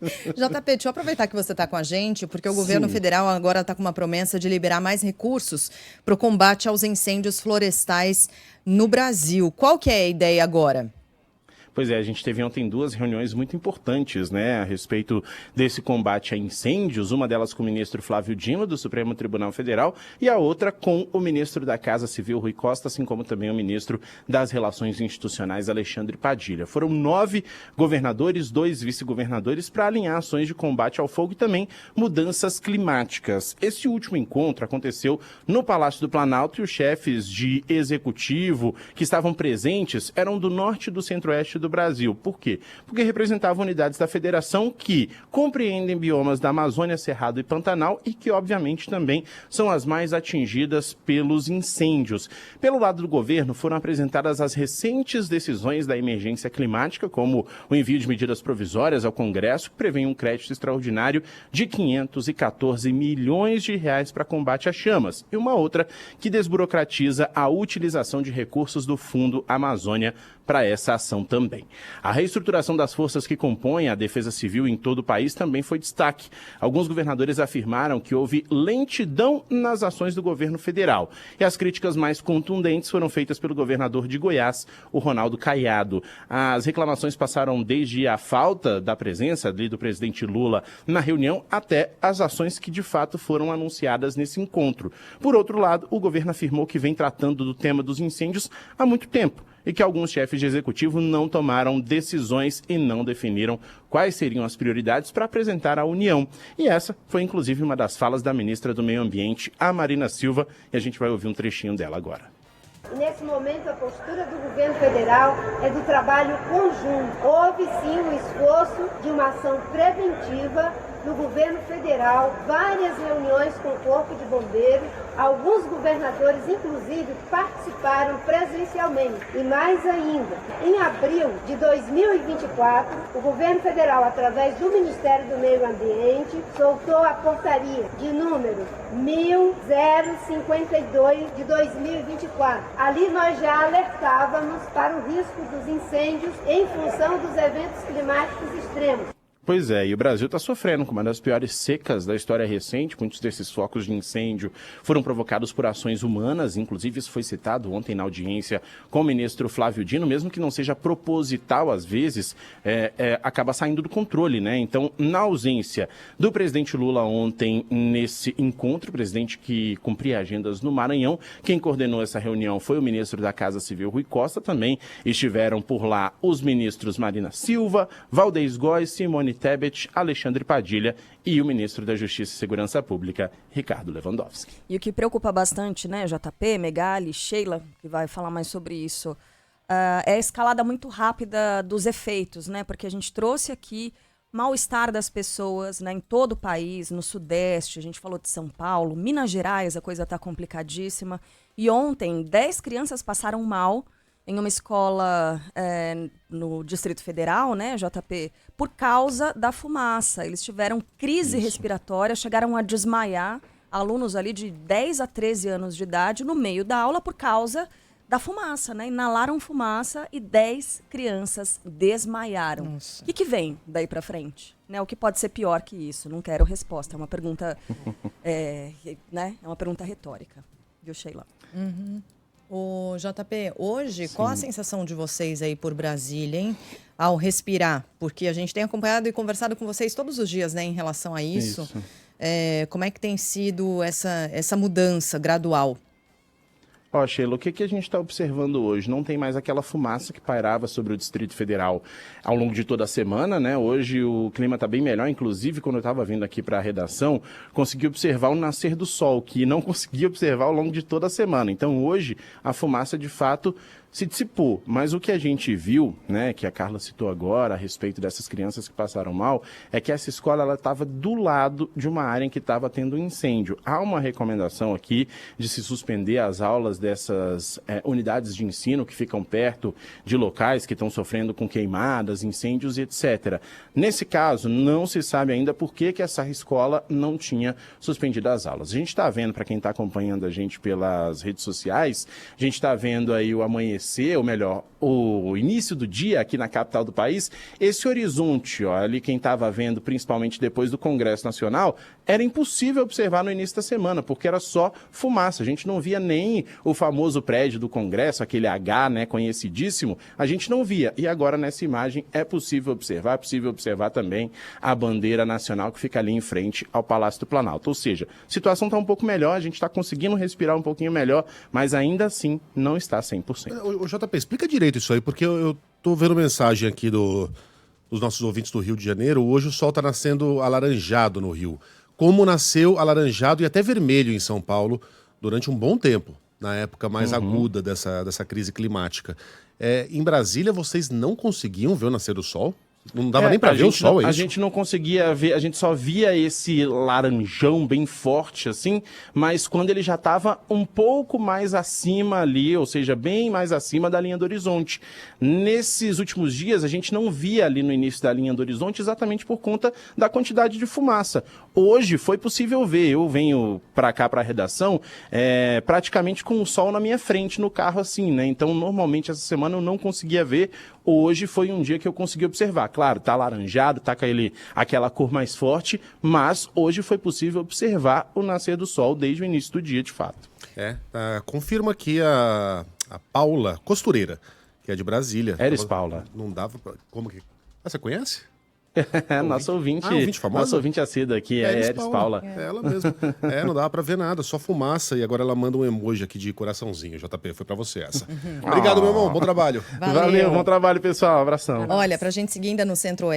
JP, deixa eu aproveitar que você está com a gente, porque o governo federal agora está com uma promessa de liberar mais recursos para o combate aos incêndios florestais no Brasil. Qual que é a ideia agora? Pois é, a gente teve ontem duas reuniões muito importantes, né, a respeito desse combate a incêndios, uma delas com o ministro Flávio Dino, do Supremo Tribunal Federal, e a outra com o ministro da Casa Civil, Rui Costa, assim como também o ministro das Relações Institucionais, Alexandre Padilha. Foram 9 governadores, 2 vice-governadores, para alinhar ações de combate ao fogo e também mudanças climáticas. Esse último encontro aconteceu no Palácio do Planalto e os chefes de executivo que estavam presentes eram do norte e do centro-oeste do Brasil. Por quê? Porque representavam unidades da federação que compreendem biomas da Amazônia, Cerrado e Pantanal e que, obviamente, também são as mais atingidas pelos incêndios. Pelo lado do governo, foram apresentadas as recentes decisões da emergência climática, como o envio de medidas provisórias ao Congresso, que prevê um crédito extraordinário de 514 milhões de reais para combate às chamas, e uma outra que desburocratiza a utilização de recursos do Fundo Amazônia para essa ação também. A reestruturação das forças que compõem a Defesa Civil em todo o país também foi destaque. Alguns governadores afirmaram que houve lentidão nas ações do governo federal. E as críticas mais contundentes foram feitas pelo governador de Goiás, o Ronaldo Caiado. As reclamações passaram desde a falta da presença do presidente Lula na reunião até as ações que de fato foram anunciadas nesse encontro. Por outro lado, o governo afirmou que vem tratando do tema dos incêndios há muito tempo e que alguns chefes de executivo não tomaram decisões e não definiram quais seriam as prioridades para apresentar à União. E essa foi, inclusive, uma das falas da ministra do Meio Ambiente, a Marina Silva, e a gente vai ouvir um trechinho dela agora. E nesse momento a postura do governo federal é do trabalho conjunto. Houve sim um esforço de uma ação preventiva no governo federal, várias reuniões com o Corpo de Bombeiros, alguns governadores inclusive participaram presencialmente. E mais ainda, em abril de 2024, o governo federal, através do Ministério do Meio Ambiente, soltou a portaria de número 1052 de 2024. Ali nós já alertávamos para o risco dos incêndios em função dos eventos climáticos extremos. Pois é, e o Brasil está sofrendo com uma das piores secas da história recente. Muitos desses focos de incêndio foram provocados por ações humanas, inclusive isso foi citado ontem na audiência com o ministro Flávio Dino, mesmo que não seja proposital às vezes, acaba saindo do controle, né? Então, na ausência do presidente Lula ontem nesse encontro, o presidente que cumpria agendas no Maranhão, quem coordenou essa reunião foi o ministro da Casa Civil, Rui Costa. Também estiveram por lá os ministros Marina Silva, Valdez Góes, Simone Tebet, Alexandre Padilha e o ministro da Justiça e Segurança Pública, Ricardo Lewandowski. E o que preocupa bastante, né, JP, Megali, Sheila, que vai falar mais sobre isso, é a escalada muito rápida dos efeitos, né, porque a gente trouxe aqui mal-estar das pessoas, né, em todo o país, no Sudeste, a gente falou de São Paulo, Minas Gerais, a coisa está complicadíssima, e ontem 10 crianças passaram mal em uma escola no Distrito Federal, né, JP, por causa da fumaça. Eles tiveram crise respiratória, chegaram a desmaiar, alunos ali de 10 a 13 anos de idade, no meio da aula por causa da fumaça, né? Inalaram fumaça e 10 crianças desmaiaram. O que vem daí para frente? Né? O que pode ser pior que isso? Não quero resposta, é uma pergunta, né? É uma pergunta retórica. Viu, Sheila? Uhum. O JP, hoje, qual a sensação de vocês aí por Brasília, hein? Ao respirar? Porque a gente tem acompanhado e conversado com vocês todos os dias, né, em relação a isso. Como é que tem sido essa mudança gradual? Ó, Sheila, o que a gente está observando hoje? Não tem mais aquela fumaça que pairava sobre o Distrito Federal ao longo de toda a semana, né? Hoje o clima está bem melhor, inclusive quando eu estava vindo aqui para a redação, consegui observar o nascer do sol, que não consegui observar ao longo de toda a semana. Então hoje a fumaça de fato se dissipou, mas o que a gente viu, né, que a Carla citou agora a respeito dessas crianças que passaram mal, é que essa escola ela estava do lado de uma área em que estava tendo um incêndio. Há uma recomendação aqui de se suspender as aulas dessas unidades de ensino que ficam perto de locais que estão sofrendo com queimadas, incêndios e etc. Nesse caso, não se sabe ainda por que essa escola não tinha suspendido as aulas. A gente está vendo, para quem está acompanhando a gente pelas redes sociais, a gente está vendo aí o amanhecer amanhecer, ou melhor, o início do dia aqui na capital do país, esse horizonte, ó, ali quem estava vendo, principalmente depois do Congresso Nacional, era impossível observar no início da semana, porque era só fumaça. A gente não via nem o famoso prédio do Congresso, aquele H, né, conhecidíssimo, a gente não via. E agora nessa imagem é possível observar também a bandeira nacional que fica ali em frente ao Palácio do Planalto. Ou seja, a situação está um pouco melhor, a gente está conseguindo respirar um pouquinho melhor, mas ainda assim não está 100%. O JP, explica direito isso aí, porque eu tô vendo mensagem aqui dos nossos ouvintes do Rio de Janeiro. Hoje o sol está nascendo alaranjado no Rio. Como nasceu alaranjado e até vermelho em São Paulo durante um bom tempo, na época mais aguda dessa crise climática. Em Brasília, vocês não conseguiam ver o nascer do sol? Não dava nem para ver o sol, é isso? A gente não conseguia ver, a gente só via esse laranjão bem forte, assim, mas quando ele já estava um pouco mais acima ali, ou seja, bem mais acima da linha do horizonte. Nesses últimos dias, a gente não via ali no início da linha do horizonte exatamente por conta da quantidade de fumaça. Hoje foi possível ver, eu venho para cá, para a redação, praticamente com o sol na minha frente no carro, assim, né? Então, normalmente, essa semana eu não conseguia ver. Hoje foi um dia que eu consegui observar. Claro, tá laranjado, tá com aquela cor mais forte, mas hoje foi possível observar o nascer do sol desde o início do dia, de fato. Confirma aqui a Paula Costureira, que é de Brasília. Eres Paula. Não dava pra... Como que... você conhece? Nosso ouvinte famosa? Nosso ouvinte assíduo aqui é Eris Paula. É ela mesma. Não dava pra ver nada, só fumaça. E agora ela manda um emoji aqui de coraçãozinho. JP, foi pra você essa. Obrigado, meu irmão. Bom trabalho. Valeu, bom trabalho, pessoal. Abração. Olha, pra gente seguir ainda no Centro-Oeste,